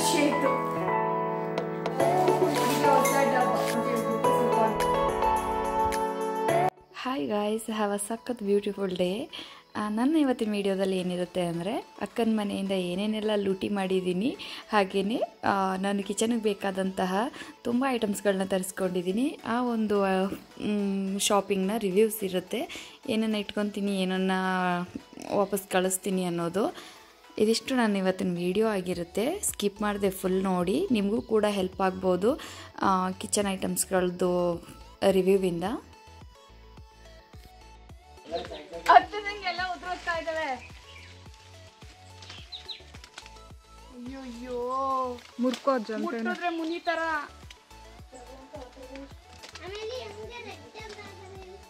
ಖುಷಿ ಆಯಿತು. Hi guys, have a ಸಖತ್ ಬ್ಯೂಟಿಫುಲ್ ಡೇ. ನನ್ನ ಇವತ್ತಿನ ವೀಡಿಯೋದಲ್ಲಿ ಏನಿರುತ್ತೆ ಅಂದರೆ ಅಕ್ಕನ ಮನೆಯಿಂದ ಏನೇನೆಲ್ಲ ಲೂಟಿ ಮಾಡಿದ್ದೀನಿ, ಹಾಗೆಯೇ ನಾನು ಕಿಚನ್ಗೆ ಬೇಕಾದಂತಹ ತುಂಬ ಐಟಮ್ಸ್ಗಳನ್ನ ತರಿಸ್ಕೊಂಡಿದ್ದೀನಿ. ಆ ಒಂದು ಶಾಪಿಂಗ್ನ ರಿವ್ಯೂಸ್ ಇರುತ್ತೆ, ಏನನ್ನು ಇಟ್ಕೊತೀನಿ, ಏನನ್ನು ವಾಪಸ್ ಕಳಿಸ್ತೀನಿ ಅನ್ನೋದು. ಇದಿಷ್ಟು ನನ್ನ ಇವತ್ತಿನ ವೀಡಿಯೋ ಆಗಿರುತ್ತೆ. ಸ್ಕಿಪ್ ಮಾಡಿದೆ ಫುಲ್ ನೋಡಿ, ನಿಮಗೂ ಕೂಡ ಹೆಲ್ಪ್ ಆಗ್ಬೋದು ಕಿಚನ್ ಐಟಮ್ಸ್ಗಳದ್ದು ರಿವ್ಯೂವಿಂದ. ಎಲ್ಲ ಉದುರೋಗ್ತಾ ಇದ್ದಾವೆ. ಅಯ್ಯೋ ಮುಟ್ಟಿದ್ರೆ ಮುನಿ ತರ.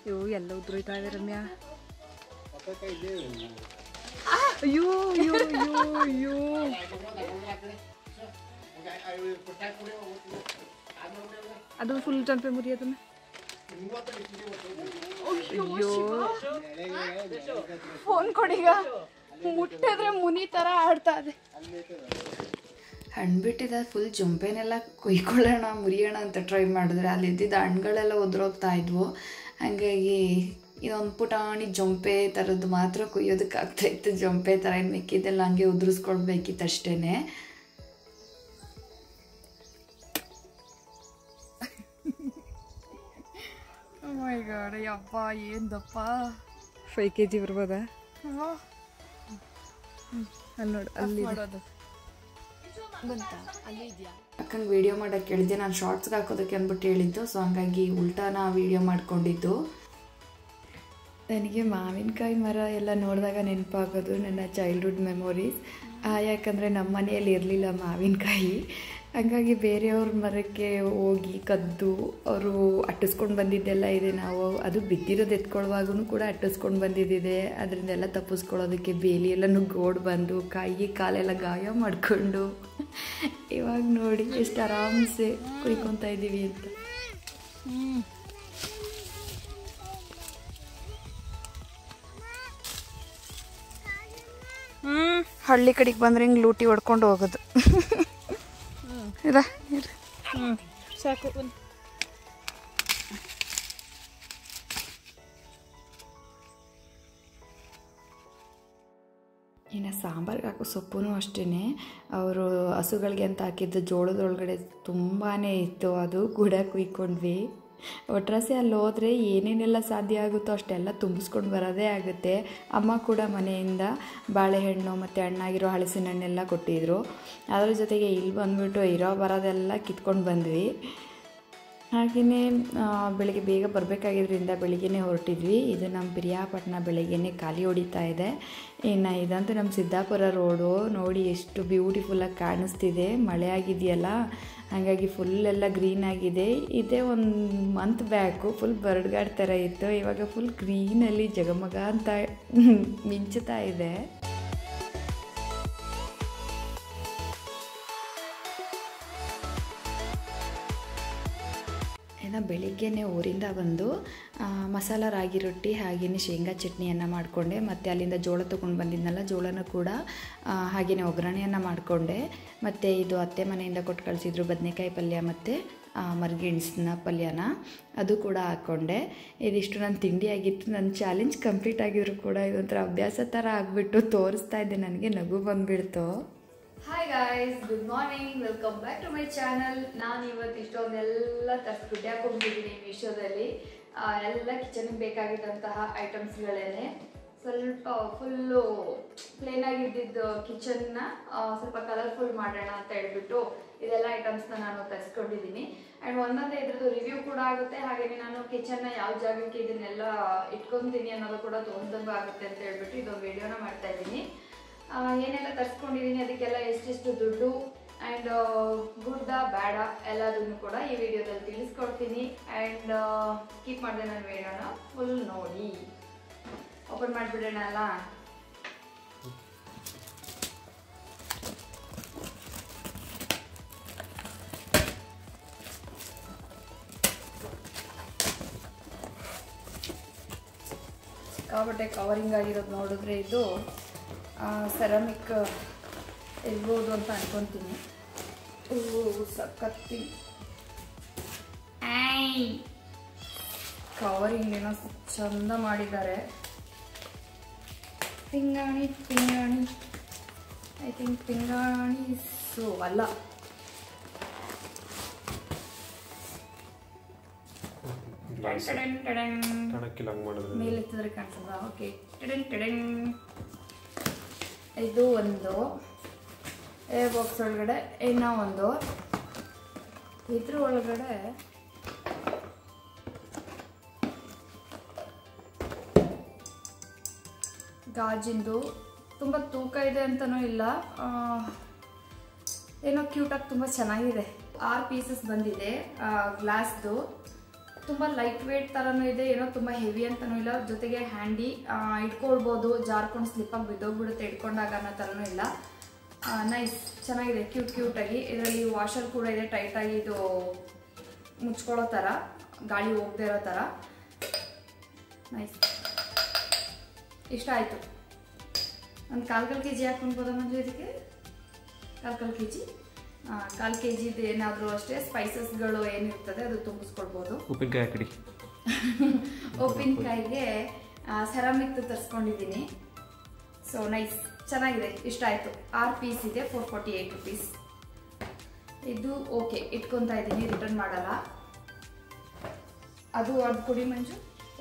ಅಯ್ಯೋ ಎಲ್ಲ ಉದುರೋಯ್ತಾ ಇದೆ ರಮ್ಯಾ. ಅಯ್ಯೋ ಅಯ್ಯೋ ಅಯ್ಯೋ ಅಯ್ಯೋ. ಅದು ಫುಲ್ ಜಂಪೆ ಮುರಿ ಅದನ್ನ. ಅಯ್ಯೋ ಫೋನ್ ಕೊಡೀಗ, ಮುಟ್ಟಿದ್ರೆ ಮುನಿ ತರ ಆಡ್ತಾ ಇದೆ. ಹಣ್ಣು ಬಿಟ್ಟಿದ್ದ ಫುಲ್ ಜೊಂಪೆನೆಲ್ಲ ಕೊಯ್ಕೊಳ್ಳೋಣ ಮುರಿಯೋಣ ಅಂತ ಟ್ರೈ ಮಾಡಿದ್ರೆ ಅಲ್ಲಿದ್ದಿದ್ದ ಹಣ್ಣುಗಳೆಲ್ಲ ಉದುರೋಗ್ತಾ ಇದ್ವು. ಹಾಗಾಗಿ ಇದೊಂದು ಪುಟಾಣಿ ಜೊಂಪೆ ಥರದ್ದು ಮಾತ್ರ ಕೊಯ್ಯೋದಕ್ಕಾಗ್ತಾಯಿತ್ತು. ಜೊಂಪೆ ಥರ ಏನು ಮಿಕ್ಕಿದ್ದೆಲ್ಲ ಹಂಗೆ ಉದುರಿಸ್ಕೊಳ್ಬೇಕಿತ್ತು ಅಷ್ಟೇ. ಮೈ ಗಾಡ್, ಯಪ್ಪ ಏನು ದಪ್ಪ. 5 kg ಬರ್ಬೋದಾ? ಅಲ್ಲಿ ನೋಡು, ಅಲ್ಲಿ ಬಂತ, ಅಲ್ಲಿ ಇದೆಯಾ? ಅಕ್ಕಂಗೆ ವೀಡಿಯೋ ಮಾಡೋಕ್ಕೆ ಹೇಳಿದ್ದೆ, ನಾನು ಶಾರ್ಟ್ಸ್ಗೆ ಹಾಕೋದಕ್ಕೆ ಅಂದ್ಬಿಟ್ಟು ಹೇಳಿದ್ದು. ಸೊ ಹಂಗಾಗಿ ಉಲ್ಟಾನ ವೀಡಿಯೋ ಮಾಡ್ಕೊಂಡಿದ್ದು. ನನಗೆ ಮಾವಿನಕಾಯಿ ಮರ ಎಲ್ಲ ನೋಡಿದಾಗ ನೆನಪಾಗೋದು ನನ್ನ ಚೈಲ್ಡ್ಹುಡ್ ಮೆಮೊರೀಸ್. ಯಾಕಂದರೆ ನಮ್ಮ ಮನೆಯಲ್ಲಿ ಇರಲಿಲ್ಲ ಮಾವಿನಕಾಯಿ, ಹಾಗಾಗಿ ಬೇರೆಯವ್ರ ಮರಕ್ಕೆ ಹೋಗಿ ಕದ್ದು ಅವರು ಅಟ್ಟಿಸ್ಕೊಂಡು ಬಂದಿದ್ದೆಲ್ಲ ಇದೆ. ನಾವು ಅದು ಬಿದ್ದಿರೋದು ಎತ್ಕೊಳ್ಳುವಾಗೂ ಕೂಡ ಅಟ್ಟಿಸ್ಕೊಂಡು ಬಂದಿದ್ದಿದೆ. ಅದರಿಂದೆಲ್ಲ ತಪ್ಪಿಸ್ಕೊಳ್ಳೋದಕ್ಕೆ ಬೇಲಿ ಎಲ್ಲ ನುಗ್ಗೋಡು ಬಂದು ಕೈಗೆ ಕಾಲೆಲ್ಲ ಗಾಯ ಮಾಡಿಕೊಂಡು ಇವಾಗ ನೋಡಿ ಎಷ್ಟು ಆರಾಮ್ಸೆ ಕುಯ್ಕೊತಾ ಇದ್ದೀವಿ ಅಂತ. ಹಳ್ಳಿ ಕಡೆಗೆ ಬಂದ್ರೆ ಹಿಂಗೆ ಲೂಟಿ ಹೊಡ್ಕೊಂಡು ಹೋಗೋದು. ಸಾಕು. ಇನ್ನು ಸಾಂಬಾರ್ಗೆ ಹಾಕೋ ಸೊಪ್ಪು ಅಷ್ಟೇ, ಅವರು ಹಸುಗಳಿಗೆ ಅಂತ ಹಾಕಿದ್ದು ಜೋಳದೊಳಗಡೆ ತುಂಬಾ ಇತ್ತು, ಅದು ಕೂಡ ಕುಯ್ಕೊಂಡ್ವಿ. ಒಟ್ರಾಸಿ ಅಲ್ಲಿ ಹೋದರೆ ಏನೇನೆಲ್ಲ ಸಾಧ್ಯ ಆಗುತ್ತೋ ಅಷ್ಟೆಲ್ಲ ತುಂಬಿಸ್ಕೊಂಡು ಬರೋದೇ ಆಗುತ್ತೆ. ಅಮ್ಮ ಕೂಡ ಮನೆಯಿಂದ ಬಾಳೆಹಣ್ಣು ಮತ್ತು ಹಣ್ಣಾಗಿರೋ ಹಲಸಿನ ಹಣ್ಣೆಲ್ಲ ಕೊಟ್ಟಿದ್ರು. ಅದ್ರ ಜೊತೆಗೆ ಇಲ್ಲಿ ಬಂದುಬಿಟ್ಟು ಇರೋ ಬರೋದೆಲ್ಲ ಕಿತ್ಕೊಂಡು ಬಂದ್ವಿ. ಹಾಗೆಯೇ ಬೆಳಿಗ್ಗೆ ಬೇಗ ಬರಬೇಕಾಗಿದ್ದರಿಂದ ಬೆಳಿಗ್ಗೆನೇ ಹೊರಟಿದ್ವಿ. ಇದು ನಮ್ಮ ಪಿರಿಯಾಪಟ್ಟಣ ಬೆಳಗ್ಗೆನೇ ಖಾಲಿ ಹೊಡಿತಾ ಇದೆ. ಇನ್ನು ಇದಂತೂ ನಮ್ಮ ಸಿದ್ದಾಪುರ ರೋಡು ನೋಡಿ ಎಷ್ಟು ಬ್ಯೂಟಿಫುಲ್ಲಾಗಿ ಕಾಣಿಸ್ತಿದೆ. ಮಳೆ ಆಗಿದೆಯಲ್ಲ, ಹಾಗಾಗಿ ಫುಲ್ಲೆಲ್ಲ ಗ್ರೀನ್ ಆಗಿದೆ. ಇದೇ ಒಂದು ಮಂತ್ ಬ್ಯಾಕು ಫುಲ್ ಬರಡ್ಗಾಡ್ ಥರ ಇತ್ತು, ಇವಾಗ ಫುಲ್ ಗ್ರೀನಲ್ಲಿ ಜಗಮಗ ಅಂತ ಮಿಂಚುತ್ತಾ ಇದೆ. ಇನ್ನು ಬೆಳಿಗ್ಗೆನೇ ಊರಿಂದ ಬಂದು ಮಸಾಲ ರಾಗಿ ರೊಟ್ಟಿ ಹಾಗೆಯೇ ಶೇಂಗಾ ಚಟ್ನಿಯನ್ನು ಮಾಡಿಕೊಂಡೆ. ಮತ್ತು ಅಲ್ಲಿಂದ ಜೋಳ ತೊಗೊಂಡು ಬಂದಿದ್ನಲ್ಲ, ಜೋಳನ ಕೂಡ ಹಾಗೆಯೇ ಒಗ್ಗರಣೆಯನ್ನು ಮಾಡಿಕೊಂಡೆ. ಮತ್ತು ಇದು ಅತ್ತೆ ಮನೆಯಿಂದ ಕೊಟ್ಟು ಕಳಿಸಿದ್ರು ಬದನೆಕಾಯಿ ಪಲ್ಯ ಮತ್ತು ಮರ್ಗೆಣ್ಸಿನ ಪಲ್ಯನ, ಅದು ಕೂಡ ಹಾಕ್ಕೊಂಡೆ. ಇದಿಷ್ಟು ನನ್ನ ತಿಂಡಿಯಾಗಿತ್ತು. ನನ್ನ ಚಾಲೆಂಜ್ ಕಂಪ್ಲೀಟ್ ಆಗಿದ್ರು ಕೂಡ ಇದೊಂಥರ ಅಭ್ಯಾಸ ಥರ ಆಗಿಬಿಟ್ಟು ತೋರಿಸ್ತಾ ಇದ್ದೆ, ನನಗೆ ನಗು ಬಂದುಬಿಡ್ತು. Hi guys, good morning, welcome back to my channel. ನಾನು ಇವತ್ತು ಇಷ್ಟೊಂದೆಲ್ಲ ದುಡ್ಡು ಹಾಕೊಂಡಿದ್ದೀನಿ ಮೀಶೋದಲ್ಲಿ. ಎಲ್ಲ ಕಿಚನ್ಗೆ ಬೇಕಾಗಿದ್ದಂತಹ ಐಟಮ್ಸ್ಗಳೇನೆ. ಸ್ವಲ್ಪ ಫುಲ್ಲು ಪ್ಲೇನ್ ಆಗಿದ್ದಿದ್ದು ಕಿಚನ್ನ ಸ್ವಲ್ಪ ಕಲರ್ಫುಲ್ ಮಾಡೋಣ ಅಂತ ಹೇಳ್ಬಿಟ್ಟು ಇದೆಲ್ಲ ಐಟಮ್ಸ್ನ ನಾನು ತರಿಸ್ಕೊಂಡಿದ್ದೀನಿ. ಆ್ಯಂಡ್ ಒಂದೊಂದೇ ಇದ್ರದ್ದು ರಿವ್ಯೂ ಕೂಡ ಆಗುತ್ತೆ. ಹಾಗೆಯೇ ನಾನು ಕಿಚನ್ನ ಯಾವ ಜಾಗಕ್ಕೆ ಇದನ್ನೆಲ್ಲ ಇಟ್ಕೊತೀನಿ ಅನ್ನೋದು ಕೂಡ ತೋರಿಸ್ದಂಗೂ ಆಗುತ್ತೆ ಅಂತ ಹೇಳ್ಬಿಟ್ಟು ಇದೊಂದು ವಿಡಿಯೋನ ಮಾಡ್ತಾ ಇದ್ದೀನಿ. ಏನೆಲ್ಲ ತರಿಸ್ಕೊಂಡಿದ್ದೀನಿ, ಅದಕ್ಕೆಲ್ಲ ಎಷ್ಟೆಷ್ಟು ದುಡ್ಡು ಆ್ಯಂಡ್ ಗುಡ್ಡ ಬೇಡ ಎಲ್ಲದನ್ನು ಕೂಡ ಈ ವಿಡಿಯೋದಲ್ಲಿ ತಿಳಿಸ್ಕೊಡ್ತೀನಿ. ಆ್ಯಂಡ್ ಕೀಪ್ ಮಾಡಿದೆ ನನ್ನ ವಿಡಿಯೋನ ಫುಲ್ ನೋಡಿ. ಓಪನ್ ಮಾಡಿಬಿಡೋಣ ಅಲ್ಲ. ಸಿಕ್ಕಾಪಟ್ಟೆ ಕವರಿಂಗ್ ಆಗಿರೋದು ನೋಡಿದ್ರೆ ಇದು ಸೆರಾಮಿಕ್ ಇರ್ಬೋದು ಅಂತ ಅನ್ಕೊತೀನಿ. ಸಕ್ಕತ್ತಿ ಕವರಿಂಗ್ ಏನೋ ಚಂದ ಮಾಡಿದ್ದಾರೆ. ಪಿಂಗಾಣಿ ಐ ಥಿಂಕ್ ಪಿಂಗಾಣಿ ಅಲ್ಲ, ಮೇಲೆ ಎತ್ತಿದ್ರೆ ಕಾಣಿಸಲ್ಲ. ಓಕೆ, ಇದು ಒಂದು ಏರ್ ಬಾಕ್ಸ್ ಒಳಗಡೆ, ಇನ್ನೂ ಒಂದು ಇದ್ರ ಒಳಗಡೆ ಗಾಜಿಂದು. ತುಂಬ ತೂಕ ಇದೆ ಅಂತನೂ ಇಲ್ಲ, ಏನೋ ಕ್ಯೂಟಾಗಿ ತುಂಬ ಚೆನ್ನಾಗಿದೆ. 6 ಪೀಸಸ್ ಬಂದಿದೆ ಗ್ಲಾಸ್ದು. ತುಂಬ ಲೈಟ್ ವೇಟ್ ಥರನೂ ಇದೆ, ಏನೋ ತುಂಬ ಹೆವಿ ಅಂತನೂ ಇಲ್ಲ. ಜೊತೆಗೆ ಹ್ಯಾಂಡಿ ಇಟ್ಕೊಳ್ಬೋದು, ಜಾರ್ಕೊಂಡು ಸ್ಲಿಪ್ಪಾಗಿ ಬಿದ್ದೋಗ್ಬಿಡುತ್ತೆ ಇಟ್ಕೊಂಡಾಗ ಅನ್ನೋ ಥರನೂ ಇಲ್ಲ. ನೈಸ್, ಚೆನ್ನಾಗಿದೆ, ಕ್ಯೂಟಾಗಿ. ಇದರಲ್ಲಿ ವಾಷರ್ ಕೂಡ ಇದೆ, ಟೈಟಾಗಿ ಇದು ಮುಚ್ಕೊಳ್ಳೋ ಥರ, ಗಾಳಿ ಹೋಗದೆ ಇರೋ ಥರ. ನೈಸ್, ಇಷ್ಟ ಆಯಿತು. ಒಂದು ಕಾಲು ಕೆಜಿ ಹಾಕ್ಕೊಳ್ಬೋದ ಮಂಜು ಇದಕ್ಕೆ? ಕಾಲು ಕೆಜಿ, 1/4 ಕೆಜಿದು ಏನಾದರೂ ಅಷ್ಟೇ ಸ್ಪೈಸಸ್ಗಳು ಏನಿರ್ತದೆ ಅದು ತುಂಬಿಸ್ಕೊಳ್ಬೋದು. ಉಪ್ಪಿನಕಾಯಿ ಹಾಕಿ. ಉಪ್ಪಿನಕಾಯಿಗೆ ಸೆರಾಮಿಕ್ದು ತರಿಸ್ಕೊಂಡಿದ್ದೀನಿ. ಸೊ ನೈಸ್, ಚೆನ್ನಾಗಿದೆ, ಇಷ್ಟ ಆಯಿತು. 6 ಪೀಸ್ ಇದೆ, 448 ರುಪೀಸ್. ಇದು ಓಕೆ, ಇಟ್ಕೊತಾ ಇದ್ದೀನಿ, ರಿಟರ್ನ್ ಮಾಡಲ್ಲ. ಅದು ಕೊಡಿ ಮಂಜು.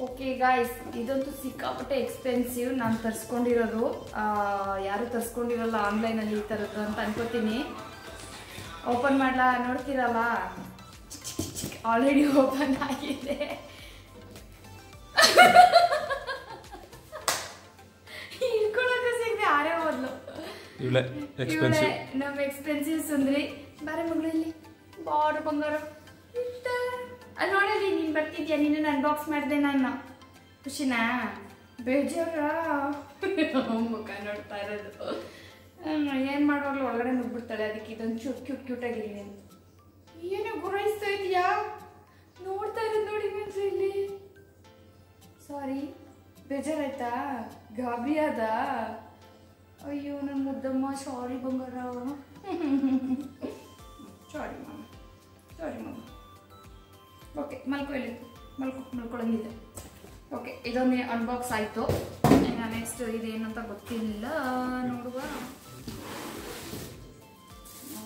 ಓಕೆ ಗಾಯ್ಸ್, ಇದಂತೂ ಸಿಕ್ಕಾಪಟ್ಟೆ ಎಕ್ಸ್ಪೆನ್ಸಿವ್. ನಾನು ತರಿಸ್ಕೊಂಡಿರೋದು, ಯಾರು ತರಿಸ್ಕೊಂಡಿರಲ್ಲ ಆನ್ಲೈನಲ್ಲಿ ಈ ಥರದ್ದು ಅಂತ ಅನ್ಕೋತೀನಿ. ಓಪನ್ ಮಾಡಲ, ನೋಡ್ತೀರಲ್ಲ, ಆಲ್ರೆಡಿ ಓಪನ್ ಆಗಿದೆ. ಇಟ್ಕೊಳ್ಳೋಕೆ ಸಿಗದೆ ಆರೇ ಮೊದಲು ನಮ್ಮ ಎಕ್ಸ್ಪೆನ್ಸಿವ್ ಸುಂದ್ರಿ. ಬಾರೆ ಮಗಳು ಇಲ್ಲಿ, ಬಾರು ಬಂಗಾರ ಅಲ್ಲಿ ನೋಡಲಿ. ನೀನು ಬರ್ತಿದ್ಯಾ, ನಿನ್ನ ಅನ್ಬಾಕ್ಸ್ ಮಾಡಿದೆ ನಾನು. ಖುಷಿನಾ? ಬೇಜಾರ ಮುಖ ನೋಡ್ತಾ ಇರೋದು. ಏನು ಮಾಡೋಲ್ಲ, ಒಳಗಡೆ ನುಗ್ಬಿಡ್ತಾಳೆ. ಅದಕ್ಕೆ ಇದೊಂದು ಕ್ಯೂಟಾಗಿರಿ. ನೀನು ಏನೋ ಗುರಾಯಿಸ್ತಾ ಇದೆಯಾ? ನೋಡ್ತಾ ಇರೋದು ನೋಡಿ ಮಂಜು ಇಲ್ಲಿ. ಸಾರಿ, ಬೇಜಾರಾಯ್ತಾ? ಗಾಬರಿ ಅದ? ಅಯ್ಯೋ ನನ್ನ ಮುದ್ದಮ್ಮ, ಸಾರಿ ಬಂಗಾರ. ಸಾರಿ ಮಾಮ. ಓಕೆ, ಮಲ್ಕೊಳ್ಳಿ, ಮಲ್ಕೊಳ್ಳಂಗಿದೆ. ಓಕೆ, ಇದೊಂದು ಅನ್ಬಾಕ್ಸ್ ಆಯಿತು. ನೆಕ್ಸ್ಟ್ ಇದೇನಂತ ಗೊತ್ತಿಲ್ಲ, ನೋಡುವ.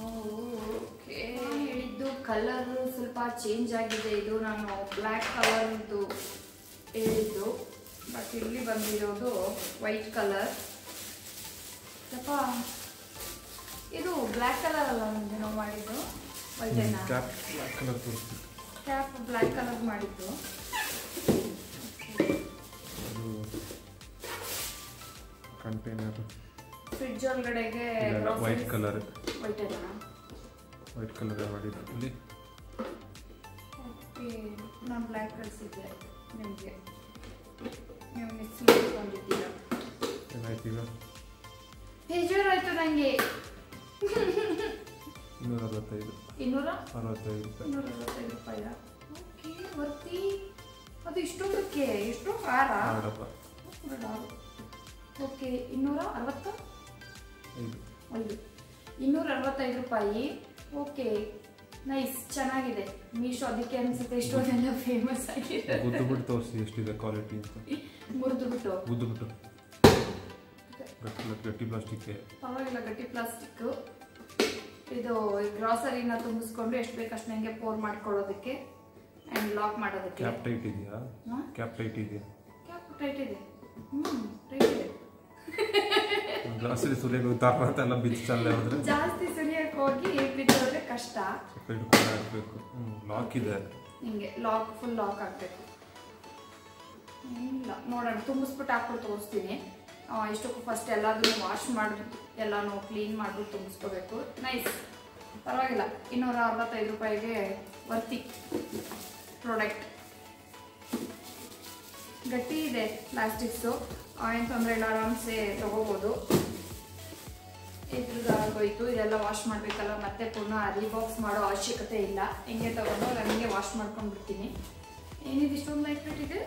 ಓಕೆ, ಹೇಳಿದ್ದು ಕಲರ್ ಸ್ವಲ್ಪ ಚೇಂಜ್ ಆಗಿದೆ. ಇದು ನಾನು ಬ್ಲ್ಯಾಕ್ ಕಲರ್ದು ಹೇಳಿದ್ದು, ಬಟ್ ಇಲ್ಲಿ ಬಂದಿರೋದು ವೈಟ್ ಕಲರ್. ಸ್ವಲ್ಪ ಇದು ಬ್ಲ್ಯಾಕ್ ಕಲರ್ ಅಲ್ಲ ನಾವು ಮಾಡಿದ್ದು, ವೈಟೇನಾ? ಕ್ಯಾಪ್ ಬ್ಲ್ಯಾಕ್ ಕಲರ್ ಮಾಡಿದ್ದು. ಕಂಟೈನರ್ ಫ್ರಿಡ್ಜ್ ಒಳಗಡೆಗೆ ವೈಟ್ ಕಲರ್. ವೈಟ್ ಕಲರ್ ಮಾಡಿದ್ದು ಇಲ್ಲಿ. ಓಕೆ, ನಾನು ಬ್ಲ್ಯಾಕ್ ಕಳಿಸಿದ್ದೆ ನಿಮಗೆ, ನೀವು ಮಿಕ್ಸ್ ಮಾಡ್ಕೊಂಡಿದ್ದೀರ. ಏನಾಯ್ತು ಈಗ? ಬೇಜಾರಾಯ್ತು ನನಗೆ. 265 ರೂಪಾಯಿ. ಓಕೆ, ವರ್ತಿ. ಅದು ಇಷ್ಟೊಂದಕ್ಕೆ ಎಷ್ಟು ಖಾರ? ಓಕೆ, 265 ರೂಪಾಯಿ. ಓಕೆ, ನೈಸ್, ಚೆನ್ನಾಗಿದೆ. ಮೀಶೋ ಅದಕ್ಕೆ ಅನ್ಸುತ್ತೆ ಇಷ್ಟೊಂದೆಲ್ಲ ಫೇಮಸ್ ಆಗಿದೆ. ಗುದ್ದುಬಿಟ್ಟು ತೋರಿಸಿ ಎಷ್ಟಿದೆ ಕ್ವಾಲಿಟಿ ಅಂತ. ಗುದ್ದುಬಿಟ್ಟು ಗಟ್ಟಿ ಪ್ಲಾಸ್ಟಿಕ್. ಪರವಾಗಿಲ್ಲ, ಗಟ್ಟಿ ಪ್ಲಾಸ್ಟಿಕ್. ಇದು ಗ್ರಾಸರಿನ ತುಂಬಿಸ್ಕೊಂಡು ಎಷ್ಟು ಬೇಕು ಅಷ್ಟು ನನಗೆ ಪೋರ್ ಮಾಡ್ಕೊಳ್ಳೋದಕ್ಕೆ ಆ್ಯಂಡ್ ಲಾಕ್ ಮಾಡೋದಕ್ಕೆ. ಕ್ಯಾಪ್ ಟೈಟ್ ಇದೆಯಾ? ಕ್ಯಾಪ್ ಟೈಟ್ ಇದೆ. ಟೈಟ್ ಇದೆ. ಟೈಟ್ ಇದೆ. ಗ್ಲಾಸರಿ ಸುಲಿಯೋಕೆ ಗೊತ್ತಾಗ ಎಲ್ಲ ಬಿಚ್ಚಲ್ಲ ಹೋದ್ರೆ ಜಾಸ್ತಿ ಸುಲಿಯೋಕೆ ಹೋಗಿ ಬಿದ್ದೋದ್ರೆ ಕಷ್ಟ. ಸ್ವಲ್ಪ ಹಿಡ್ಕೊಂಡು ಹಾಕಬೇಕು. ಲಾಕ್ ಇದೆ, ಹಿಂಗೆ ಲಾಕ್, ಫುಲ್ ಲಾಕ್ ಆಗಬೇಕು. ಇಲ್ಲ, ನೋಡೋಣ, ತುಂಬಿಸ್ಬಿಟ್ಟು ಹಾಕ್ಬಿಟ್ಟು ತೋರಿಸ್ತೀನಿ. ಇಷ್ಟಕ್ಕೂ ಫಸ್ಟ್ ಎಲ್ಲದನ್ನು ವಾಶ್ ಮಾಡಿ ಎಲ್ಲನೂ ಕ್ಲೀನ್ ಮಾಡಿಬಿಟ್ಟು ತುಂಬಿಸ್ಕೋಬೇಕು. ನೈಸ್, ಪರವಾಗಿಲ್ಲ. 265 ರೂಪಾಯಿಗೆ ವರ್ತಿ ಪ್ರಾಡಕ್ಟ್. ಗಟ್ಟಿ ಇದೆ ಪ್ಲಾಸ್ಟಿಕ್ಸು, ಏನು ತೊಂದರೆ ಇಲ್ಲ, ಆರಾಮ್ಸೆ ತೊಗೋಬೋದು. ಇದ್ರದ್ದಾಗೋಯ್ತು. ಇದೆಲ್ಲ ವಾಶ್ ಮಾಡಬೇಕಲ್ಲ, ಮತ್ತೆ ಪುನಃ ರೀಬಾಕ್ಸ್ ಮಾಡೋ ಅವಶ್ಯಕತೆ ಇಲ್ಲ. ಹಿಂಗೆ ತೊಗೊಂಡು ನನಗೆ ವಾಶ್ ಮಾಡ್ಕೊಂಡ್ಬಿಡ್ತೀನಿ. ಏನಿದೆ ಇಷ್ಟೊಂದು ಲೈಟ್ ವೇಟ್ ಇದೆ?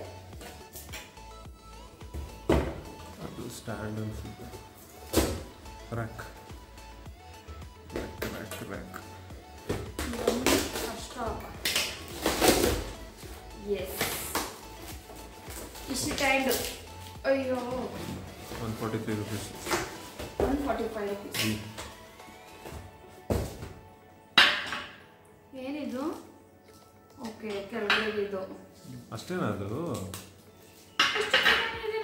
ಅದು ಸ್ಟ್ಯಾಂಡ್ ಅನ್ಸುತ್ತೆ. ರ್ಯಾಕ್. ಎಸ್ ಇಷ್ಟು ಟೈಂಡ್ ಅಯ್ಯೋ 143 rupees. 145 ರುಪೀಸ್. ಏನಿದು? ಓಕೆ ಕೆಳಗಡೆ ಇದು ಅಷ್ಟೇನಾ ಅದು?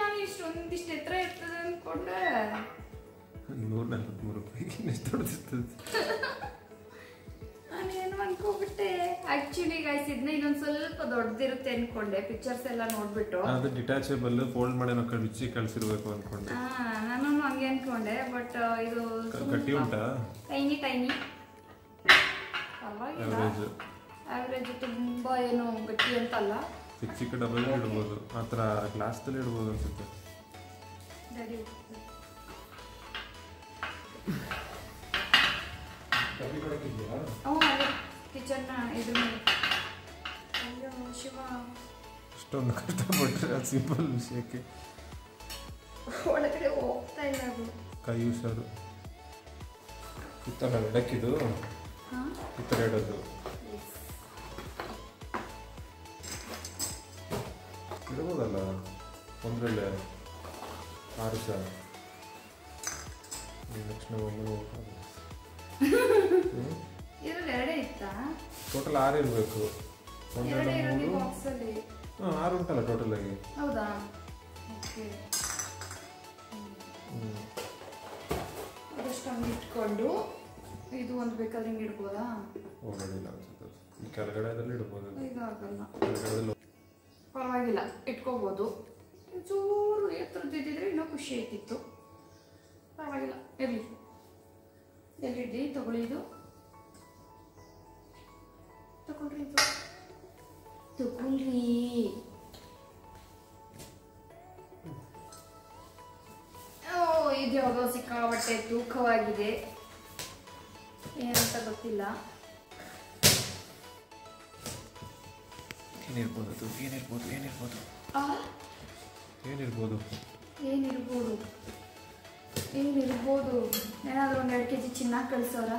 ನಾನು ಇಷ್ಟೊಂದಿಷ್ಟು ಎತ್ತರ ಇರ್ತದೆ ಅಂದ್ಕೊಂಡೆ. 143 ರೂಪಾಯಿ ಎಷ್ಟು ದೊಡ್ಡದಿರ್ತದೆ? ನಾನೇನು ಅನ್ಕೋಬಿಟ್ಟೆ. ಆಕ್ಚುಲಿ ಗೈಸ್ ಇದನ್ನ ಇನ್ನೊಂದು ಸ್ವಲ್ಪ ದೊಡ್ಡದಿರುತ್ತೆ ಅನ್ಕೊಂಡೆ, ಪಿಕ್ಚರ್ಸ್ ಎಲ್ಲ ನೋಡ್ಬಿಟ್ಟು. ಅದು ಡಿಟ್ಯಾಚೇಬಲ್ ಫೋಲ್ಡ್ ಮಾಡಿ ನಾವು ಬಿಚ್ಚಿ ಕಳಿಸಿರ್ಬೇಕು ಅನ್ಕೊಂಡೆ. ನಾನು ಹಂಗೆ ಅನ್ಕೊಂಡೆ, ಬಟ್ ಇದು ಗಟ್ಟಿ ಉಂಟಾ? ಟೈನಿ ಪರವಾಗಿಲ್ಲ. ಆವ್ರೇಜ್ ತುಂಬಾ ಏನು ಗಟ್ಟಿ ಅಂತಲ್ಲ. ಚಿಕ್ಕ ಚಿಕ್ಕ ಡಬ್ಬಲ್ ಇಡ್ಬೋದು, ಆ ಥರ ಗ್ಲಾಸ್ದಲ್ಲಿ ಇಡ್ಬೋದು ಅನ್ಸುತ್ತೆ. ಕಿಚನ್ ಇದ್ರ ಮೇಲೆ. ಅಯ್ಯೋ ಶಿವ, ಅಷ್ಟೊಂದು ಕಷ್ಟಪಟ್ಟರೆ ಅದು ಸಿಂಪಲ್ ವಿಷಯಕ್ಕೆ ಒಳಗಡೆ ಹೋಗ್ತಾ ಇಲ್ಲ ಅದು. ಕೈ ಹುಷಾರು. ಈ ಥರ ಎಡಕ್ಕಿದು, ಈ ಥರ ಇಡೋದು. ಇಡ್ಬೋದಲ್ಲ ಒಂದ್ರಲ್ಲೇ 6 ಸಾವಿರ. ನೆಕ್ಸ್ಟ್ ನಾವು ಇದ್ರಲ್ಲಿ ಎರಡೇ ಇತ್ತಾ? ಟೋಟಲ್ 6 ಇರಬೇಕು. ಎರಡೇ ಇರೋದು ಬಾಕ್ಸ್ ಅಲ್ಲಿ. 6 ಉಂಟಲ್ಲ ಟೋಟಲ್ ಆಗಿ. ಹೌದಾ? ಓಕೆ. ಅದಷ್ಟು ಹಂಗೆ ಇಟ್ಕೊಂಡು ಇದು ಒಂದು ಬೇಕಾದ್ರೆ ಹಿಂಗೆ ಇಡ್ಬೋದಾ? ಹೋಗೋದಿಲ್ಲ ಅನ್ಸುತ್ತೆ. ಈ ಕೆಳಗಡೆದಲ್ಲಿ ಇಡ್ಬೋದು. ಇದಾಗಲ್ಲ, ಕೆಳಗಡೆದಲ್ಲಿ ಪರವಾಗಿಲ್ಲ, ಇಟ್ಕೋಬೋದು. ಚೂರು ಎತ್ತರದಿದ್ದಿದ್ರೆ ಇನ್ನೂ ಖುಷಿ ಆಯ್ತಿತ್ತು. ಪರವಾಗಿಲ್ಲ, ಇರಲಿ. ಎಲ್ಲಿಡ್ಡಿ? ತಗೊಳ್ಳಿ, ಇದು ತಗೊಳ್ರಿ, ಇದು ತಗೊಳ್ರಿ. ಇದು ಯಾವುದೋ ಸಿಕ್ಕಾಪಟ್ಟೆ ತೂಕವಾಗಿದೆ, ಏನಂತ ಗೊತ್ತಿಲ್ಲ. ಏನಿರ್ಬೋದು ಏನಾದರೂ ಒಂದು 2 kg ಚಿನ್ನ ಕಳಿಸೋರ?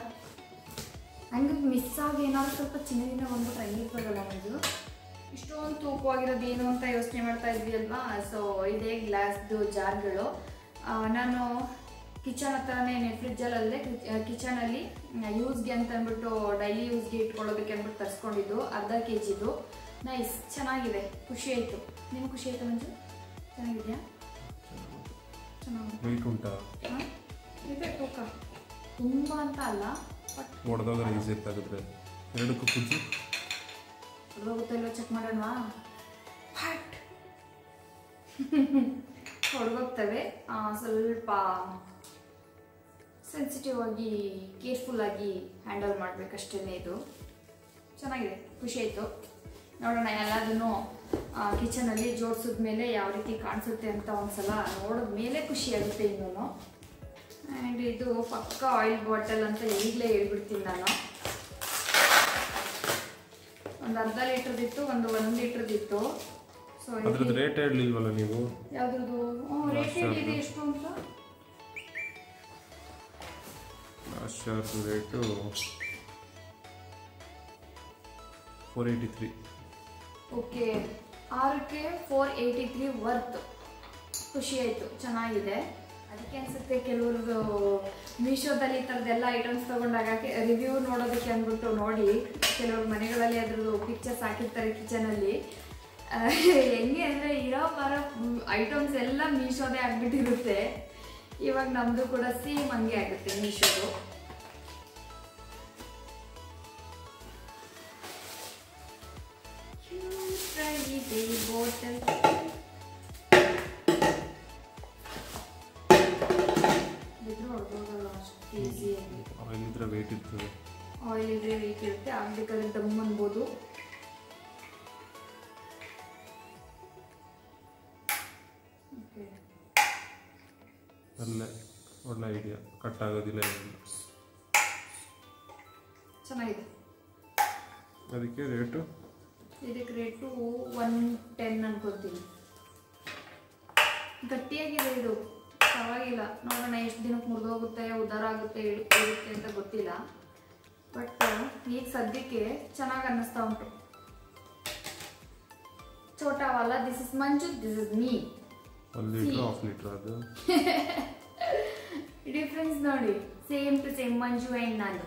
ಹಂಗೆ ಮಿಸ್ ಆಗಿ ಏನಾದ್ರು ಸ್ವಲ್ಪ ಚಿನ್ನದಿಂದ ಬಂದ್ಬಿಟ್ರೆ ಹಂಗಿರ್ಬೋದಲ್ಲ ಇದು. ಇಷ್ಟೊಂದು ತೂಕವಾಗಿರೋದು ಏನು ಅಂತ ಯೋಚನೆ ಮಾಡ್ತಾ ಇದ್ವಿ ಅಲ್ವಾ. ಸೊ ಇದೇ ಗ್ಲಾಸ್ದು ಜಾರ್ಗಳು. ನಾನು ಕಿಚನ್ ಹತ್ರನೇ ಫ್ರಿಜ್ಜಲ್ಲೇ ಕಿಚನಲ್ಲಿ ಯೂಸ್ಗೆ ಅಂತ ಅಂದ್ಬಿಟ್ಟು ಡೈಲಿ ಯೂಸ್ಗೆ ಇಟ್ಕೊಳ್ಳೋದಕ್ಕೆ ಅಂದ್ಬಿಟ್ಟು ತರಿಸ್ಕೊಂಡಿದ್ದು. ಅರ್ಧ kgದು. ನೈಸ್, ಚೆನ್ನಾಗಿದೆ, ಖುಷಿ ಆಯಿತು. ನಿಮ್ಗೆ ಖುಷಿ ಆಯಿತು ಮಂಜು? ಚೆನ್ನಾಗಿದೆಯಾ? ಚೆನ್ನಾಗಿ ವೆಯ್ಟ್ ಉಂಟಾ? ಇದೆ ತೂಕ, ತುಂಬ ಅಂತ ಅಲ್ಲ, ಬಟ್ ಹೊಡೆದೋದ್ರೆ ಈಸಿ ಇರ್ತಾಗಿದ್ರೆ. ಎರಡಕ್ಕೂ ಕುಜ್ಜಿ ಹೊಡೆದೋಗುತ್ತೆ ಇಲ್ಲೋ ಚೆಕ್ ಮಾಡೋಣವಾ? ಹಟ್ ಹೊಡೆದೋಗ್ತವೆ. ಸ್ವಲ್ಪ ಸೆನ್ಸಿಟಿವ್ ಆಗಿ ಕೇರ್ಫುಲ್ ಆಗಿ ಹ್ಯಾಂಡಲ್ ಮಾಡಬೇಕಷ್ಟೇ. ಇದು ಚೆನ್ನಾಗಿದೆ, ಖುಷಿ ಆಯಿತು. ನೋಡೋಣ ಎಲ್ಲದನ್ನು ಕಿಚನಲ್ಲಿ ಜೋಡಿಸಿದ ಮೇಲೆ ಯಾವ ರೀತಿ ಕಾಣಿಸುತ್ತೆ ಅಂತ ಒಂದ್ಸಲ ನೋಡಿದ ಮೇಲೆ ಖುಷಿ ಆಗುತ್ತೆ ಇನ್ನೂ. ಆ್ಯಂಡ್ ಇದು ಪಕ್ಕ ಆಯಿಲ್ ಬಾಟಲ್ ಅಂತ ಈಗಲೇ ಹೇಳ್ಬಿಡ್ತೀನಿ ನಾನು. ಒಂದು ಅರ್ಧ ಲೀಟ್ರದಿತ್ತು, ಒಂದು 1 ಲೀಟ್ರದಿತ್ತು. ಸೊ ಅದ್ರದ್ದು ರೇಟ್ ಹೇಳಲಿಲ್ವಲ್ಲ ನೀವು? ಯಾವುದ್ರದ್ದು? ರೇಟ್ ಹೇಳಿದೆ ಎಷ್ಟು ಅಂತ. Last rate 483. ಓಕೆ, 6ಕ್ಕೆ 483 ವರ್ತ್. ಖುಷಿ ಆಯಿತು, ಚೆನ್ನಾಗಿದೆ. ಅದಕ್ಕೆ ಅನಿಸುತ್ತೆ ಕೆಲವ್ರದ್ದು ಮೀಶೋದಲ್ಲಿ ಈ ಥರದ್ದೆಲ್ಲ ಐಟಮ್ಸ್ ತೊಗೊಂಡಾಗ ರಿವ್ಯೂ ನೋಡೋದಕ್ಕೆ ಅಂದ್ಬಿಟ್ಟು ನೋಡಿ ಕೆಲವ್ರ ಮನೆಗಳಲ್ಲಿ ಅದ್ರದ್ದು ಪಿಕ್ಚರ್ಸ್ ಹಾಕಿರ್ತಾರೆ ಕಿಚನಲ್ಲಿ. ಹೆಂಗೆ ಅಂದರೆ ಇರೋ ಬರೋ ಐಟಮ್ಸ್ ಎಲ್ಲ ಮೀಶೋದೇ ಆಗಿಬಿಟ್ಟಿರುತ್ತೆ. ಇವಾಗ ನಮ್ಮದು ಕೂಡ ಸೇಮ್ ಹಂಗೆ ಆಗುತ್ತೆ ಮೀಶೋದು. ಬಾಟಲ್ ಈಸಿಯಾಗಿ. ಆಯಿಲ್ ಇದ್ರೆ ವೆಯ್ಟ್ ಇರ್ತದೆ. ಆಯಿಲ್ ಇದ್ರೆ ವೆಯ್ಟ್ ಇರುತ್ತೆ, ಆಗಬೇಕಾದ್ರೆ ದಮ್ ಅನ್ಬೋದು. ಅಲ್ಲೇ ಒಳ್ಳೆ ಐಡಿಯಾ, ಕಟ್ ಆಗೋದಿಲ್ಲ ಏನಿಲ್ಲ. ಚೆನ್ನಾಗಿದೆ. ಅದಕ್ಕೆ ರೇಟು? ಇದಕ್ಕೆ ರೇಟು 110 ಅನ್ಕೋತೀನಿ. ಗಟ್ಟಿಯಾಗಿದೆ ಇದು, ಪರವಾಗಿಲ್ಲ. ನೋಡೋಣ ಎಷ್ಟು ದಿನಕ್ಕೆ ಮುರಿದೋಗುತ್ತೆ, ಉದಾರ ಆಗುತ್ತೆ, ಇರುತ್ತೆ ಅಂತ ಗೊತ್ತಿಲ್ಲ. ಬಟ್ ಈಗ ಸದ್ಯಕ್ಕೆ ಚೆನ್ನಾಗಿ ಅನ್ನಿಸ್ತಾ ಉಂಟು. ಚೋಟಾ ವಾಲ, this is Manju, this is me. 1 litre 1/2 litre ಅದು ಡಿಫ್ರೆನ್ಸ್ ನೋಡಿ, same to same Manju and ನಾನು.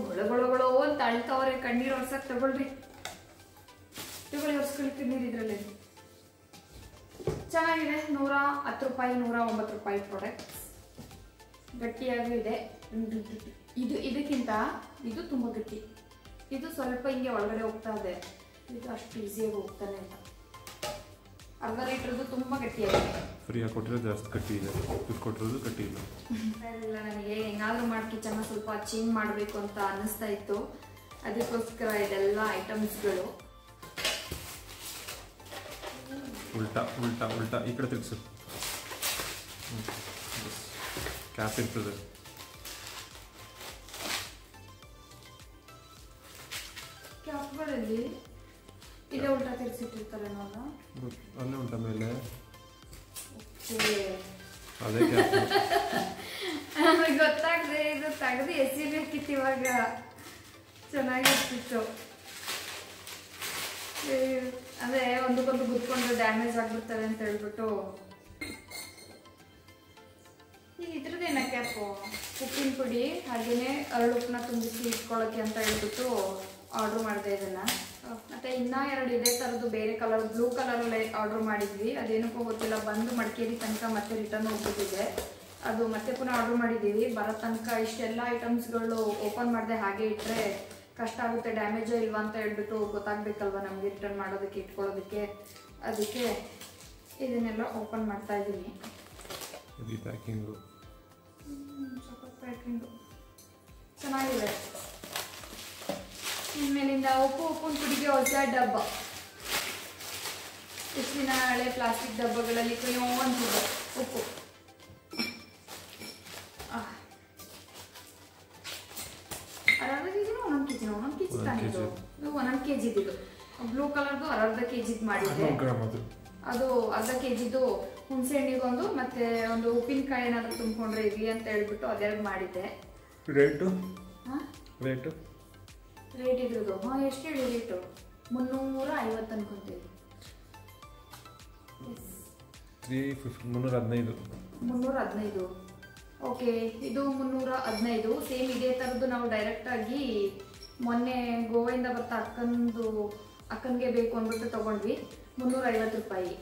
ಗೊಳಗೊಳಗೊಳೋ ಅಂತ ಅಳ್ತಾವ್ರೆ, ಕಣ್ಣೀರು ಒರ್ಸಕ್ ತಗೊಳ್ರಿ, ತಗೊಳ್ಳಿ ಒರ್ಸ್ಕೊಳ್ಳಿ ಕಣ್ಣೀರು ಇದ್ರಲ್ಲಿ. ಚೆನ್ನಾಗಿದೆ. 110 ರೂಪಾಯಿ, 109 ರೂಪಾಯಿ ಪ್ರಾಡಕ್ಟ್ಸ್. ಗಟ್ಟಿಯಾಗೂ ಇದೆ. ಇದಕ್ಕಿಂತ ಇದು ತುಂಬ ಗಟ್ಟಿ. ಇದು ಸ್ವಲ್ಪ ಹಿಂಗೆ ಒಳಗಡೆ ಹೋಗ್ತಾ ಇದೆ, ಇದು ಅಷ್ಟು ಈಸಿಯಾಗಿ ಹೋಗ್ತಾನೆ ಇಲ್ಲ. 1/2 ಲೀಟ್ರದ್ದು ತುಂಬ ಗಟ್ಟಿಯಾಗಿದೆ. ಫ್ರೀಯಾಗಿ ಕೊಟ್ಟಿರೋದು ಜಾಸ್ತಿ ಗಟ್ಟಿ ಇದೆ, ದುಡ್ಡು ಕೊಟ್ಟಿರೋದು ಗಟ್ಟಿ ಇಲ್ಲ. ಇಲ್ಲ, ನನಗೆ ಹೆಂಗಾದ್ರೂ ಮಾಡಿ ಕಿಚನ್ನ ಸ್ವಲ್ಪ ಚೇಂಜ್ ಮಾಡಬೇಕು ಅಂತ ಅನ್ನಿಸ್ತಾ ಇತ್ತು. ಅದಕ್ಕೋಸ್ಕರ ಇದೆಲ್ಲ ಐಟಮ್ಸ್ಗಳು. ಉಲ್ಟಾ ಉಲ್ಟಾ ಉಲ್ಟಾ ಈ ಕಡೆ ತಿರ್ಗಿಸು. ಕ್ಯಾಪ್ ಇರ್ತದೆ. ಕ್ಯಾಪ್ಗಳಲ್ಲಿ ಇದೇ ಉಲ್ಟಾ ತಿರ್ಸಿಟ್ಟಿರ್ತಾರೆ ನೋಡ. ಅಲ್ಲೇ ಉಲ್ಟಾ ಮೇಲೆ ಓಕೆ, ಅದೇ ಕ್ಯಾಪ್. ನಮಗೆ ಗೊತ್ತಾಗದೆ ಇದು ತೆಗೆದು ಎಸಿಬೇಕಿತ್ತು. ಇವಾಗ ಚೆನ್ನಾಗಿರ್ತಿತ್ತು. ಅಂದರೆ ಒಂದಕ್ಕೊಂದು ಗುದ್ಕೊಂಡು ಡ್ಯಾಮೇಜ್ ಆಗಿಬಿಡ್ತಾರೆ ಅಂತ ಹೇಳ್ಬಿಟ್ಟು. ಈಗ ಇದ್ರದ್ದೇನ ಕ್ಯಾಪು, ಉಪ್ಪಿನ ಪುಡಿ ಹಾಗೆಯೇ ಅರಳುಪ್ಪನ್ನ ತುಂಬಿಸಿ ಇಟ್ಕೊಳ್ಳೋಕ್ಕೆ ಅಂತ ಹೇಳ್ಬಿಟ್ಟು ಆರ್ಡ್ರ್ ಮಾಡಿದೆ ಇದನ್ನು. ಮತ್ತು ಇನ್ನೂ 2 ಇದೇ ಥರದ್ದು ಬೇರೆ ಕಲರ್, ಬ್ಲೂ ಕಲರಲ್ಲಿ ಆರ್ಡ್ರ್ ಮಾಡಿದ್ವಿ. ಅದೇನಕ್ಕೂ ಗೊತ್ತಿಲ್ಲ, ಬಂದು ಮಡಿಕೇರಿ ತನಕ ಮತ್ತೆ ರಿಟರ್ನ್ ಹೋಗ್ಬಿಟ್ಟಿದೆ. ಅದು ಮತ್ತೆ ಪುನಃ ಆರ್ಡ್ರ್ ಮಾಡಿದ್ದೀವಿ. ಬರೋ ತನಕ ಇಷ್ಟೆಲ್ಲ ಐಟಮ್ಸ್ಗಳು ಓಪನ್ ಮಾಡಿದೆ ಹಾಗೆ ಇಟ್ಟರೆ ಕಷ್ಟ ಆಗುತ್ತೆ, ಡ್ಯಾಮೇಜೋ ಇಲ್ವಾ ಅಂತ ಹೇಳ್ಬಿಟ್ಟು ಗೊತ್ತಾಗಬೇಕಲ್ವ ನಮಗೆ ರಿಟರ್ನ್ ಮಾಡೋದಕ್ಕೆ, ಇಟ್ಕೊಳ್ಳೋದಕ್ಕೆ. ಅದಕ್ಕೆ ಇದನ್ನೆಲ್ಲ ಓಪನ್ ಮಾಡ್ತಾ ಇದ್ದೀನಿ. ಪ್ಯಾಕಿಂಗು ಸ್ವಲ್ಪ ಪ್ಯಾಕಿಂಗು ಚೆನ್ನಾಗಿದೆ. ಇನ್ಮೇಲಿಂದ ಉಪ್ಪಿನ ಪುಡಿಗೆ ಹೊಸ ಡಬ್ಬ. ಇಷ್ಟು ದಿನ ಹಳೆ ಪ್ಲಾಸ್ಟಿಕ್ ಡಬ್ಬಗಳಲ್ಲಿ ಕೊಯ್ಯೋ ಅಂತಿದೆ ಉಪ್ಪು. ಒಂದೊಂದು ಕೆ ಜಿ ತಾನಿದ್ದು, ಇದು 1 kg ಇದು. ಬ್ಲೂ ಕಲರ್ದು 1/2 kg ಮಾಡಿದ್ದೆ. ಅದು 1/2 kg ಹುಣಸೆ ಹಣ್ಣಿಗೊಂದು ಮತ್ತೆ ಒಂದು ಉಪ್ಪಿನಕಾಯಿ ಏನಾದರೂ ತುಂಬಿಕೊಂಡ್ರೆ ಇರಲಿ ಅಂತ ಹೇಳ್ಬಿಟ್ಟು ಅದೆರಡು ಮಾಡಿದ್ದೆ. ರೇಟು ಹಾಂ, ರೇಟ್ ಇದ್ರದ್ದು ಎಷ್ಟು ಹೇಳಿ ರೇಟು? 350 ಅನ್ಕೊಂತೀವಿ. 315. ಓಕೆ, ಇದು 315. ಸೇಮ್ ಇದೇ ಥರದ್ದು ನಾವು ಡೈರೆಕ್ಟಾಗಿ ಮೊನ್ನೆ ಗೋವೆಯಿಂದ ಬರ್ತಾ ಅಕ್ಕನಿಗೆ ಬೇಕು ಅಂದ್ಬಿಟ್ಟು ತೊಗೊಂಡ್ವಿ. 350 ರೂಪಾಯಿ.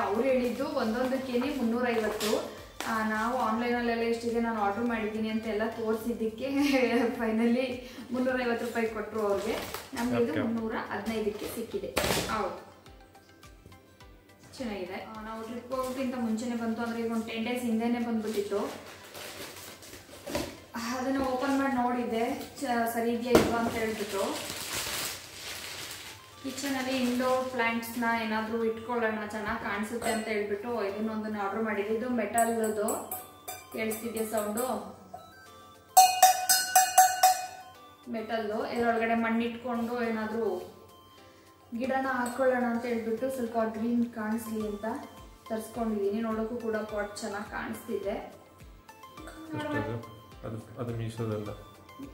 ಅವ್ರು ಹೇಳಿದ್ದು ಒಂದೊಂದಕ್ಕೇ 350. ನಾವು ಆನ್ಲೈನಲ್ಲೆಲ್ಲ ಎಷ್ಟಿದೆ ನಾನು ಆರ್ಡ್ರ್ ಮಾಡಿದ್ದೀನಿ ಅಂತ ಎಲ್ಲ ತೋರಿಸಿದ್ದಕ್ಕೆ ಫೈನಲಿ 350 ರೂಪಾಯಿ ಕೊಟ್ಟರು ಅವ್ರಿಗೆ. ನಮಗೆ ಇದು 315ಕ್ಕೆ ಸಿಕ್ಕಿದೆ. ಹೌದು, ಚೆನ್ನಾಗಿದೆ. ನಾವು ಟ್ರಿಪ್ ಹೋಗೋಕ್ಕಿಂತ ಮುಂಚೆನೇ ಬಂತು, ಅಂದರೆ ಈಗ ಒಂದು 10 days ಹಿಂದೆನೇ ಬಂದ್ಬಿಟ್ಟಿತ್ತು. ಅದನ್ನು ಓಪನ್ ಮಾಡಿ ನೋಡಿದ್ದೆ, ಸರಿ ಇದೆಯಾ ಇಲ್ವಾ ಅಂತ ಹೇಳ್ಬಿಟ್ಟು. ಕಿಚನಲ್ಲಿ ಇಂಡೋರ್ ಪ್ಲಾಂಟ್ಸ್ನ ಏನಾದರೂ ಇಟ್ಕೊಳ್ಳೋಣ, ಚೆನ್ನಾಗಿ ಕಾಣಿಸುತ್ತೆ ಅಂತ ಹೇಳ್ಬಿಟ್ಟು ಇದನ್ನೊಂದನ್ನು ಆರ್ಡ್ರ್ ಮಾಡಿದ್ದೆ. ಇದು ಮೆಟಲ್ದು, ಕೇಳಿಸ್ತಿದೆಯಾ ಸೌಂಡು? ಮೆಟಲ್ದು. ಇದರೊಳಗಡೆ ಮಣ್ಣಿಟ್ಕೊಂಡು ಏನಾದರೂ ಗಿಡನ ಹಾಕ್ಕೊಳ್ಳೋಣ ಅಂತ ಹೇಳ್ಬಿಟ್ಟು ಸ್ವಲ್ಪ ಗ್ರೀನ್ ಕಾಣಿಸ್ಲಿ ಅಂತ ತರಿಸ್ಕೊಂಡಿದ್ದೀನಿ. ನೋಡೋಕ್ಕೂ ಕೂಡ ಪಾಟ್ ಚೆನ್ನಾಗಿ ಕಾಣಿಸ್ತಿದೆ. ಅದು ಮೀಶೋದಲ್ಲ,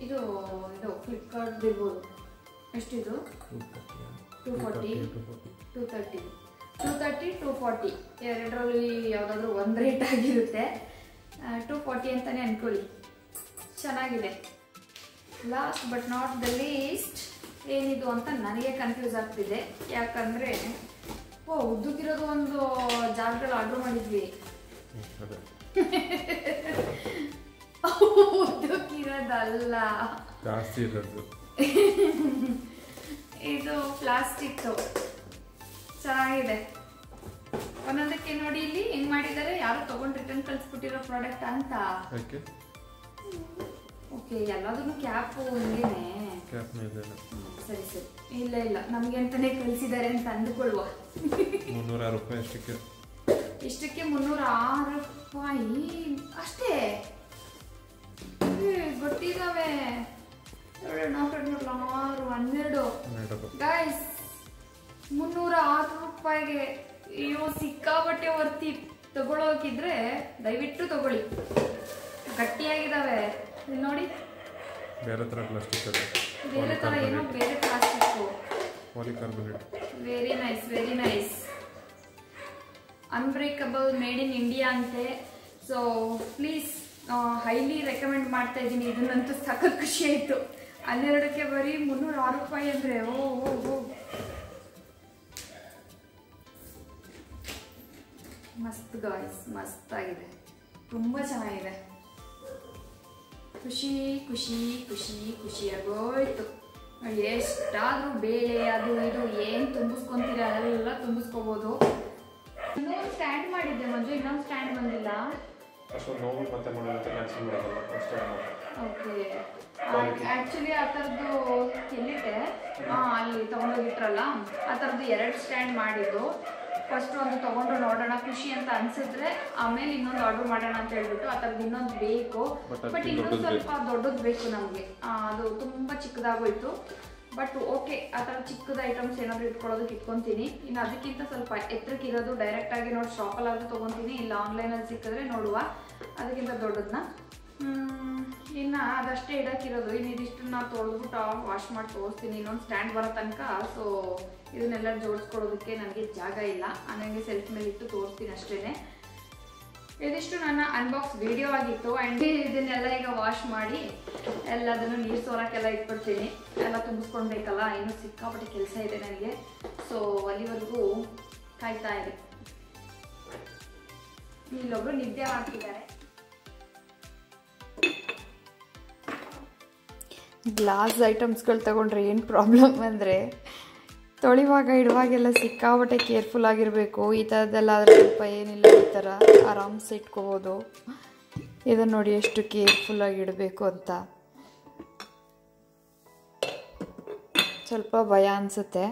ಇದು ಫ್ಲಿಪ್ಕಾರ್ಟ್ ಇರ್ಬೋದು. ಎಷ್ಟಿದು? 240, 230, 240 ಎರಡರಲ್ಲಿ ಯಾವುದಾದ್ರೂ ಒಂದು ರೇಟ್ ಆಗಿರುತ್ತೆ. 240 ಅಂತಲೇ ಅಂದ್ಕೊಳ್ಳಿ. ಚೆನ್ನಾಗಿದೆ. Last but not the least ಏನಿದು ಅಂತ ನನಗೆ ಕನ್ಫ್ಯೂಸ್ ಆಗ್ತಿದೆ. ಯಾಕಂದರೆ ಉದ್ದಕ್ಕಿರೋದು ಒಂದು ಜಾರ್ಗಳು ಆರ್ಡ್ರ್ ಮಾಡಿದ್ವಿ. ಉದ್ದಕ್ಕಿರೋದಲ್ಲ, ಜಾಸ್ತಿ ಇರೋದು. ಇದು ಪ್ಲಾಸ್ಟಿಕ್ ಚೆನ್ನಾಗಿದೆ. ಒಂದೊಂದಕ್ಕೆ ನೋಡಿ ಇಲ್ಲಿ ಹೆಂಗ್ ಮಾಡಿದ್ದಾರೆ, ಯಾರು ತಗೊಂಡು ರಿಟರ್ನ್ ಕಳಿಸ್ಬಿಟ್ಟಿರೋ ಪ್ರಾಡಕ್ಟ್ ಅಂತ. ಓಕೆ, ಎಲ್ಲದನ್ನು ಕ್ಯಾಪು ಹಿಂಗೇನೆ. ಸರಿ, ಇಲ್ಲ ನಮ್ಗೆ ಅಂತಾನೆ ಕಳಿಸಿದ್ದಾರೆ ಅಂತ ಅಂದುಕೊಳ್ಳುವ. 306 ರೂಪಾಯಿ ಅಷ್ಟಕ್ಕೆ. ಇಷ್ಟಕ್ಕೆ 306 ರೂಪಾಯಿ ಅಷ್ಟೇ. ಗೊತ್ತಿದ್ದಾವೆ. 12 ಗೈಸ್, 306 ರೂಪಾಯಿಗೆ. ಅಯ್ಯೋ, ಸಿಕ್ಕಾಬಟ್ಟೆ ವರ್ತಿ. ತಗೊಳ್ಳೋಕಿದ್ರೆ ದಯವಿಟ್ಟು ತಗೊಳ್ಳಿ, ಗಟ್ಟಿಯಾಗಿದ್ದಾವೆ. ಇಲ್ಲಿ ನೋಡಿ, ಬೇರೆ ಥರ ಪ್ಲಾಸ್ಟಿಕ್ ಅದು. ಬೇರೆ ಥರ ಏನೋ ಬೇರೆ plastic. Polycarbonate. Very nice, very nice. Unbreakable, made in India ಅಂತೆ. ಸೊ ಪ್ಲೀಸ್ ಹೈಲಿ ರೆಕಮೆಂಡ್ ಮಾಡ್ತಾ ಇದ್ದೀನಿ. ಇದನ್ನಂತೂ ಸಖತ್ ಖುಷಿ ಆಯಿತು. 12ಕ್ಕೆ ಬರೀ 306 ರೂಪಾಯಿ ಅಂದರೆ ಓ ಓ ಓ ಮಸ್ತ್ ಗಾಯ್ಸ್, ಮಸ್ತಾಗಿದೆ, ತುಂಬ ಚೆನ್ನಾಗಿದೆ. ಖುಷಿ ಖುಷಿ ಖುಷಿ ಖುಷಿಯಾಗೋಯ್ತು. ಎಷ್ಟಾದರೂ ಬೇಳೆ ಅದು ಇದು ಏನು ತುಂಬಿಸ್ಕೊಂತೀರ ಅದೆಲ್ಲ ತುಂಬಿಸ್ಕೋಬೋದು. ಇನ್ನೊಂದು ಸ್ಟ್ಯಾಂಡ್ ಮಾಡಿದ್ದೆ ಮಂಜು, ಇನ್ನೊಂದು ಸ್ಟ್ಯಾಂಡ್ ಬಂದಿಲ್ಲ. ಅಷ್ಟೊಂದು ನೋವು ಮತ್ತೆ ಮಾಡೋದಂತ ಕ್ಯಾನ್ಸಲ್ ಮಾಡೋದಲ್ಲ ಅಷ್ಟೇ. ಓಕೆ, ಆ್ಯಕ್ಚುಲಿ ಆ ಥರದ್ದು ಎಲ್ಲಿದೆ ಅಲ್ಲಿ ತೊಗೊಂಡೋಗಿಟ್ರಲ್ಲ, ಆ ಥರದ್ದು 2 ಸ್ಟ್ಯಾಂಡ್ ಮಾಡಿದ್ದು. ಫಸ್ಟ್ ಒಂದು ತೊಗೊಂಡು ನೋಡೋಣ ಖುಷಿ ಅಂತ ಅನಿಸಿದ್ರೆ ಆಮೇಲೆ ಇನ್ನೊಂದು ಆರ್ಡರ್ ಮಾಡೋಣ ಅಂತ ಹೇಳ್ಬಿಟ್ಟು ಆ ಥರದ್ದು ಇನ್ನೊಂದು ಬೇಕು. ಬಟ್ ಇನ್ನೊಂದು ಸ್ವಲ್ಪ ದೊಡ್ಡದು ಬೇಕು ನಮಗೆ. ಅದು ತುಂಬ ಚಿಕ್ಕದಾಗೋಯ್ತು. ಬಟ್ ಓಕೆ, ಆ ಥರ ಚಿಕ್ಕದ ಐಟಮ್ಸ್ ಏನಾದರೂ ಇಟ್ಕೊಳ್ಳೋದಕ್ಕೆ ಇಟ್ಕೊತೀನಿ. ಇನ್ನು ಅದಕ್ಕಿಂತ ಸ್ವಲ್ಪ ಎತ್ತರಕ್ಕೆ ಇರೋದು ಡೈರೆಕ್ಟಾಗಿ ನೋಡಿ ಶಾಪಲ್ಲಾದರೂ ತೊಗೊತೀನಿ, ಇಲ್ಲ ಆನ್ಲೈನಲ್ಲಿ ಸಿಕ್ಕಿದ್ರೆ ನೋಡುವ. ಅದಕ್ಕಿಂತ ದೊಡ್ಡದನ್ನ ಇನ್ನು ಅದಷ್ಟೇ ಇಡೋಕ್ಕಿರೋದು. ಇನ್ನು ಇದಿಷ್ಟನ್ನ ತೊಳೆದ್ಬಿಟ್ಟು ವಾಶ್ ಮಾಡಿ ತೋರಿಸ್ತೀನಿ ಇನ್ನೊಂದು ಸ್ಟ್ಯಾಂಡ್ ಬರೋ ತನಕ. ಸೊ ಇದನ್ನೆಲ್ಲ ಜೋಡಿಸ್ಕೊಳ್ಳೋದಕ್ಕೆ ನನಗೆ ಜಾಗ ಇಲ್ಲ, ನನಗೆ ಸೆಲ್ಫ್ ಮೇಲೆ ಇಟ್ಟು ತೋರಿಸ್ತೀನಿ ಅಷ್ಟೇ. ಇದಿಷ್ಟು ನನ್ನ ಅನ್ಬಾಕ್ಸ್ ವಿಡಿಯೋ ಆಗಿತ್ತು. ಆ್ಯಂಡ್ ಇದನ್ನೆಲ್ಲ ಈಗ ವಾಶ್ ಮಾಡಿ ಎಲ್ಲದನ್ನು ನೀರು ಸೋರಕ್ಕೆಲ್ಲ ಇಟ್ಬಿಡ್ತೀನಿ. ಎಲ್ಲ ತುಂಬಿಸ್ಕೊಳ್ಬೇಕಲ್ಲ, ಇನ್ನೂ ಸಿಕ್ಕಾಪಟ್ಟೆ ಕೆಲಸ ಇದೆ ನನಗೆ. ಸೊ ಅಲ್ಲಿವರೆಗೂ ಕಾಯ್ತಾ ಇದೆ. ಇಲ್ಲೊಬ್ರು ನಿದ್ದೆ ಮಾಡ್ತಿದ್ದಾರೆ. ಗ್ಲಾಸ್ ಐಟಮ್ಸ್ಗಳು ತಗೊಂಡ್ರೆ ಏನು ಪ್ರಾಬ್ಲಮ್ ಅಂದರೆ ತೊಳಿವಾಗ ಇಡುವಾಗೆಲ್ಲ ಸಿಕ್ಕಾಪಟ್ಟೆ ಕೇರ್ಫುಲ್ ಆಗಿರಬೇಕು. ಈ ಥರದ್ದೆಲ್ಲ ಆದರೆ ಸ್ವಲ್ಪ ಏನಿಲ್ಲ, ಈ ಥರ ಆರಾಮ್ಸೆ ಇಟ್ಕೋಬೋದು. ಇದನ್ನು ನೋಡಿ ಎಷ್ಟು ಕೇರ್ಫುಲ್ಲಾಗಿ ಇಡಬೇಕು ಅಂತ. ಸ್ವಲ್ಪ ಭಯ ಅನಿಸುತ್ತೆ.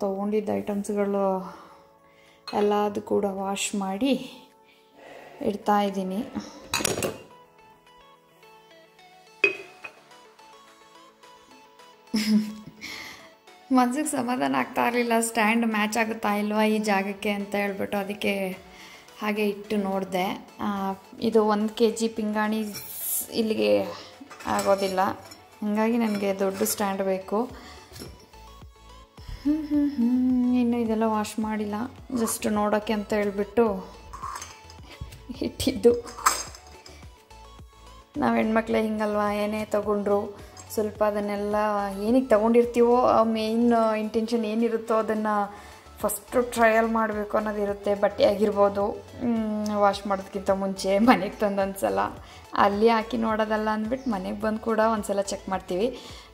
ತೊಗೊಂಡಿದ್ದ ಐಟಮ್ಸ್ಗಳು ಎಲ್ಲದು ಕೂಡ ವಾಶ್ ಮಾಡಿ ಇಡ್ತಾ ಇದ್ದೀನಿ. ಮನ್ಸಿಗೆ ಸಮಾಧಾನ ಆಗ್ತಾ ಇರಲಿಲ್ಲ, ಸ್ಟ್ಯಾಂಡ್ ಮ್ಯಾಚ್ ಆಗುತ್ತಾ ಇಲ್ವಾ ಈ ಜಾಗಕ್ಕೆ ಅಂತ ಹೇಳ್ಬಿಟ್ಟು. ಅದಕ್ಕೆ ಹಾಗೆ ಇಟ್ಟು ನೋಡಿದೆ. ಇದು 1 kg ಪಿಂಗಾಣಿ ಇಲ್ಲಿಗೆ ಆಗೋದಿಲ್ಲ, ಹಾಗಾಗಿ ನನಗೆ ದೊಡ್ಡ ಸ್ಟ್ಯಾಂಡ್ ಬೇಕು. ಇನ್ನು ಇದೆಲ್ಲ ವಾಶ್ ಮಾಡಿಲ್ಲ, ಜಸ್ಟ್ ನೋಡೋಕ್ಕೆ ಅಂತ ಹೇಳ್ಬಿಟ್ಟು ಇಟ್ಟಿದ್ದು. ನಾವು ಹೆಣ್ಮಕ್ಳೇ ಹಿಂಗಲ್ವಾ, ಏನೇ ತೊಗೊಂಡ್ರು ಸ್ವಲ್ಪ ಅದನ್ನೆಲ್ಲ ಏನಕ್ಕೆ ತೊಗೊಂಡಿರ್ತೀವೋ ಆ ಮೇಯ್ನ್ ಇಂಟೆನ್ಷನ್ ಏನಿರುತ್ತೋ ಅದನ್ನು ಫಸ್ಟು ಟ್ರಯಲ್ ಮಾಡಬೇಕು ಅನ್ನೋದಿರುತ್ತೆ. ಬಟ್ಟೆ ಆಗಿರ್ಬೋದು, ವಾಶ್ ಮಾಡೋದಕ್ಕಿಂತ ಮುಂಚೆ ಮನೆಗೆ ತಂದೊಂದು ಸಲ ಅಲ್ಲಿ ಹಾಕಿ ನೋಡೋದಲ್ಲ ಅಂದ್ಬಿಟ್ಟು ಮನೆಗೆ ಬಂದು ಕೂಡ ಒಂದು ಸಲ ಚೆಕ್ ಮಾಡ್ತೀವಿ.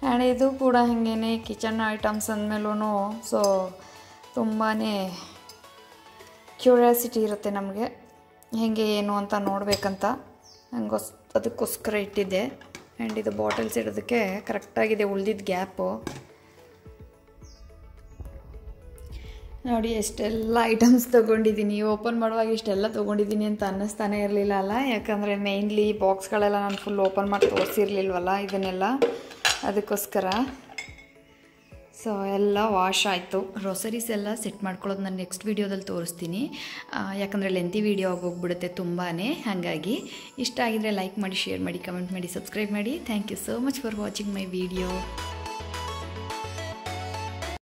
ಆ್ಯಂಡ್ ಇದು ಕೂಡ ಹಾಗೇ ಕಿಚನ್ ಐಟಮ್ಸ್ ಅಂದಮೇಲೂ ಸೊ ತುಂಬಾ ಕ್ಯೂರಿಯಾಸಿಟಿ ಇರುತ್ತೆ ನಮಗೆ, ಹೇಗೆ ಏನು ಅಂತ ನೋಡಬೇಕಂತ. ಅದಕ್ಕೋಸ್ಕರ ಇಟ್ಟಿದ್ದೆ. ಆ್ಯಂಡ್ ಇದು ಬಾಟಲ್ಸ್ ಇಡೋದಕ್ಕೆ ಕರೆಕ್ಟಾಗಿದೆ ಉಳಿದಿದ್ದ ಗ್ಯಾಪು. ನೋಡಿ ಎಷ್ಟೆಲ್ಲ ಐಟಮ್ಸ್ ತೊಗೊಂಡಿದ್ದೀನಿ. ಓಪನ್ ಮಾಡುವಾಗ ಇಷ್ಟೆಲ್ಲ ತೊಗೊಂಡಿದ್ದೀನಿ ಅಂತ ಅನ್ನಿಸ್ತಾನೆ ಇರಲಿಲ್ಲ ಅಲ್ಲ, ಯಾಕಂದರೆ ಮೇಯ್ನ್ಲಿ ಬಾಕ್ಸ್ಗಳೆಲ್ಲ ನಾನು ಫುಲ್ ಓಪನ್ ಮಾಡಿ ತೋರಿಸಿರ್ಲಿಲ್ವಲ್ಲ ಇದನ್ನೆಲ್ಲ, ಅದಕ್ಕೋಸ್ಕರ. ಸೊ ಎಲ್ಲ ವಾಶ್ ಆಯಿತು. ಗ್ರೋಸರೀಸ್ ಎಲ್ಲ ಸೆಟ್ ಮಾಡ್ಕೊಳ್ಳೋದು ನಾನು ನೆಕ್ಸ್ಟ್ ವೀಡಿಯೋದಲ್ಲಿ ತೋರಿಸ್ತೀನಿ, ಯಾಕಂದರೆ ಲೆಂತಿ ವೀಡಿಯೋ ಆಗೋಗ್ಬಿಡುತ್ತೆ ತುಂಬಾ. ಹಾಗಾಗಿ ಇಷ್ಟ ಆಗಿದರೆ ಲೈಕ್ ಮಾಡಿ, ಶೇರ್ ಮಾಡಿ, ಕಮೆಂಟ್ ಮಾಡಿ, ಸಬ್ಸ್ಕ್ರೈಬ್ ಮಾಡಿ. Thank you so much for watching my video.